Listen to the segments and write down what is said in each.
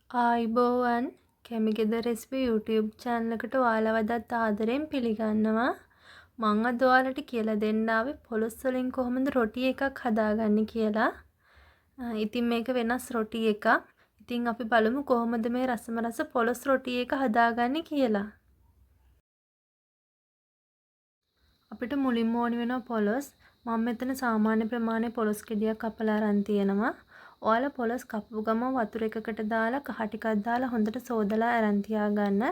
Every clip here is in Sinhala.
ආයිබෝවන් කැමිගෙද රෙසිපි YouTube channel එකට ඔයාලව අදත් ආදරෙන් පිළිගන්නවා. මම අද ඔයාලට කියලා දෙන්න ආවේ පොලොස් වලින් කොහොමද රොටි එකක් හදාගන්නේ කියලා. ඉතින් මේක වෙනස් රොටි එකක්. ඉතින් අපි බලමු කොහොමද මේ රසම රස පොලොස් රොටි එක හදාගන්නේ කියලා. අපිට මුලින්ම ඕනි වෙනවා පොලොස්. මම මෙතන සාමාන්‍ය ප්‍රමාණයේ පොලොස් ගෙඩියක් කපලා අරන් තියෙනවා. ඔයාලා පොලොස් කපපු ගමන් වතුර එකකට දාලා කහ ටිකක් දාලා හොඳට සෝදලා අරන් තියාගන්න.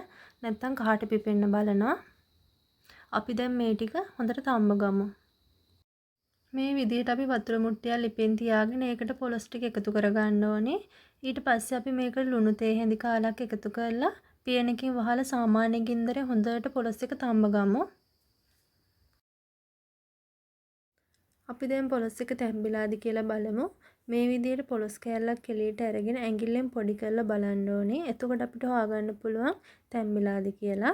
නැත්නම් කහට පිපෙන්න බලනවා. අපි දැන් මේ ටික හොඳට තම්බ ගමු. මේ විදිහට අපි වතුර මුට්ටියක් ලිපෙන් තියාගෙන ඒකට පොලොස් ටික එකතු කරගන්න ඕනේ. ඊට පස්සේ අපි මේකට ලුණු තේ හැඳි කාලක් එකතු කරලා පියනකින් වහලා සාමාන්‍ය ගින්දරේ හොඳට පොලොස් එක තම්බ ගමු. අපි දැන් පොලොස් එක තැම්බිලාද කියලා බලමු. මේ විදිහට පොලොස් කෑල්ලක් එළියට අරගෙන ඇඟිල්ලෙන් පොඩි කරලා බලන්න ඕනේ. එතකොට අපිට හොයාගන්න පුළුවන් තැම්බිලාද කියලා.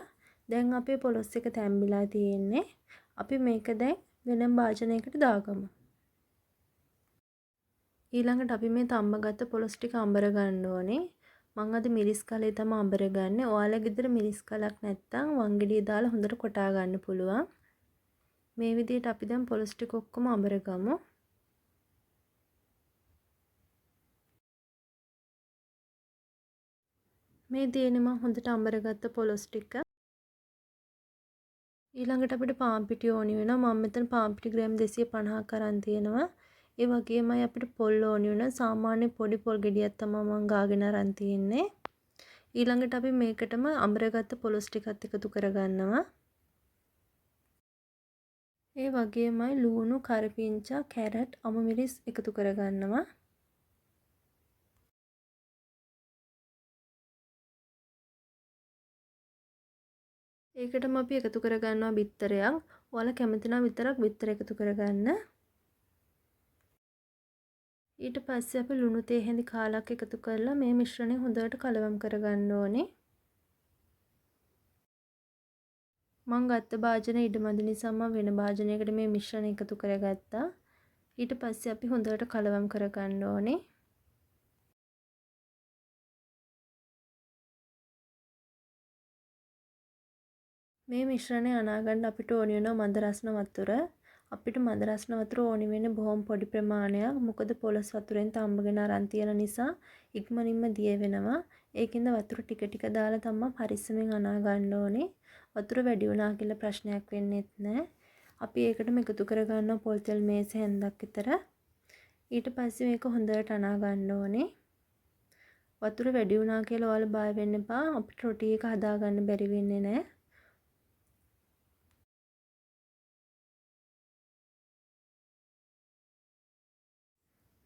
දැන් අපේ පොලොස් එක තැම්බිලා තියෙන්නේ. අපි මේක දැන් වෙනම භාජනයකට දාගමු. ඊළඟට අපි මේ තම්බගත්ත පොලොස් ටික අඹර ගන්න ඕනේ. මම අද මිරිස් කලේ තමයි අඹර ගන්නෙ. ඔයාලා ගෙදර මිරිස් කලක් නැත්තම් වංගෙඩිය දාලා හොඳට කොටා ගන්න පුළුවන්. මේ විදිහට අපි දැන් පොලොස් ටික ඔක්කොම අඹර ගමු. මේ තියෙන්නේ මම හොඳට අඹරගත්ත පොලොස් ටික. ඊළඟට අපිට පාන් පිටි ඕනි වෙනවා. මම මෙතන පාන් පිටි ග්‍රෑම් 250ක් අරන් තියෙනවා. ඒ වගේමයි අපිට පොල් ඕනි වෙනවා. සාමාන්‍ය පොඩි පොල් ගෙඩියක් තමයි මම ගාගෙන අරන් තියෙන්නේ. ඊළඟට අපි මේකටම අඹරගත්ත පොලොස් ටිකත් එකතු කරගන්නවා. ඒ වගේමයි ලුණු, කරපිංචා, කැරට්, අමු මිරිස් එකතු කරගන්නවා. ඒකටම අපි එකතු කරගන්නවා බිත්තරයක්. ඔයාලා කැමති නම් විතරක් බිත්තර එකතු කරගන්න. ඊට පස්සේ අපි ලුණු තේ හැඳි කාලක් එකතු කරලා මේ මිශ්‍රණය හොඳට කලවම් කරගන්න ඕනේ. මම ගත්ත භාජන ඉඩමදි නිසා මම වෙන භාජනයකට මේ මිශ්‍රණය එකතු කරගත්තා. ඊට පස්සේ අපි හොඳට කලවම් කරගන්න ඕනේ. මේ මිශ්‍රණය අනාගන්න අපිට ඕනි වෙනවා මද රස්න වතුර. අපිට මද රස්න වතුර ඕනි වෙන්නේ බොහොම පොඩි ප්‍රමාණයක්. මොකද පොලොස් වතුරෙන් තම්බගෙන අරන් තියෙන නිසා ඉක්මනින්ම දිය වෙනවා. ඒකින්ද වතුර ටික ටික දාලා තමයි පරිස්සමෙන් අනා ගන්න ඕනේ. වතුර වැඩි වුණා කියලා ප්‍රශ්නයක් වෙන්නේත් නැහැ. අපි ඒකටම එකතු කරගන්නවා පොල් තෙල් මේස හැන්දක් විතර. ඊට පස්සේ මේක හොඳට අනා ගන්න ඕනේ. වතුර වැඩි වුණා කියලා ඔයාලා බය වෙන්න එපා. අපිට රොටි එක හදාගන්න බැරි වෙන්නේ නැහැ.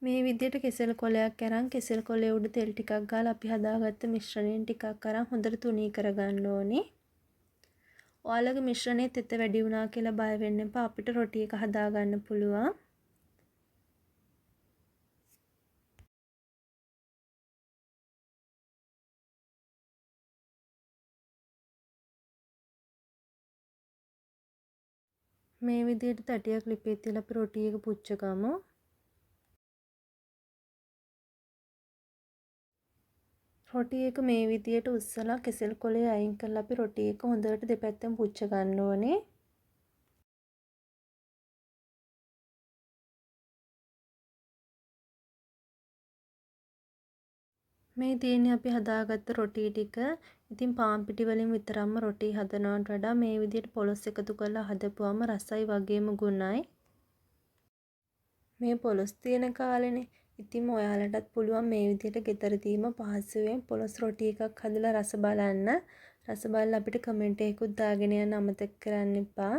මේ විදිහට කෙසෙල් කොලයක් අරන් කෙසෙල් කොලේ උඩ තෙල් ටිකක් ගාලා අපි හදාගත්ත මිශ්‍රණයෙන් ටිකක් අරන් හොඳට තුනී කරගන්න ඕනේ. ඔයාලගේ මිශ්‍රණයේ තෙත වැඩි වුණා කියලා බය වෙන්න එපා. අපිට රොටි එක හදාගන්න පුළුවන්. මේ විදිහට තටියක් ලිපේ තියලා අපි රොටි එක පුච්ච ගමු. රොටි එක මේ විදිහට උස්සලා කෙසෙල් කොලේ අයින් කරලා අපි රොටි එක හොඳට දෙපැත්තෙන් පුච්ච ගන්න ඕනේ. මේ තියෙන්නේ අපි හදාගත්ත රොටි ටික. ඉතින් පාන් පිටි වලින් විතරක්ම රොටි හදනවට වඩා මේ විදිහට පොලොස් එකතු කරලා හදපුවම රසයි වගේම ගුණයි. මේ පොලොස් තියෙන කාලෙනේ. ඉතින් ඔයාලටත් පුළුවන් මේ විදිහට ගෙදරදීම පහසුවෙන් පොලොස් රොටි එකක් හදලා රස බලන්න. රස බලලා අපිට කමෙන්ට් එකකුත් දාගෙන යන්න අමතක කරන්න එපා.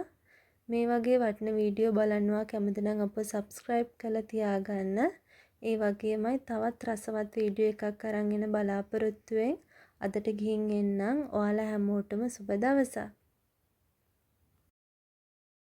මේ වගේ වටින වීඩියෝ බලනවා කැමති නම් අපව subscribe කරලා තියාගන්න. ඒ වගේමයි තවත් රසවත් වීඩියෝ එකක් අරන් එන බලාපොරොත්තුවෙන් අදට ගිහින් එන්නම්. ඔයාලා හැමෝටම සුබ දවසක්.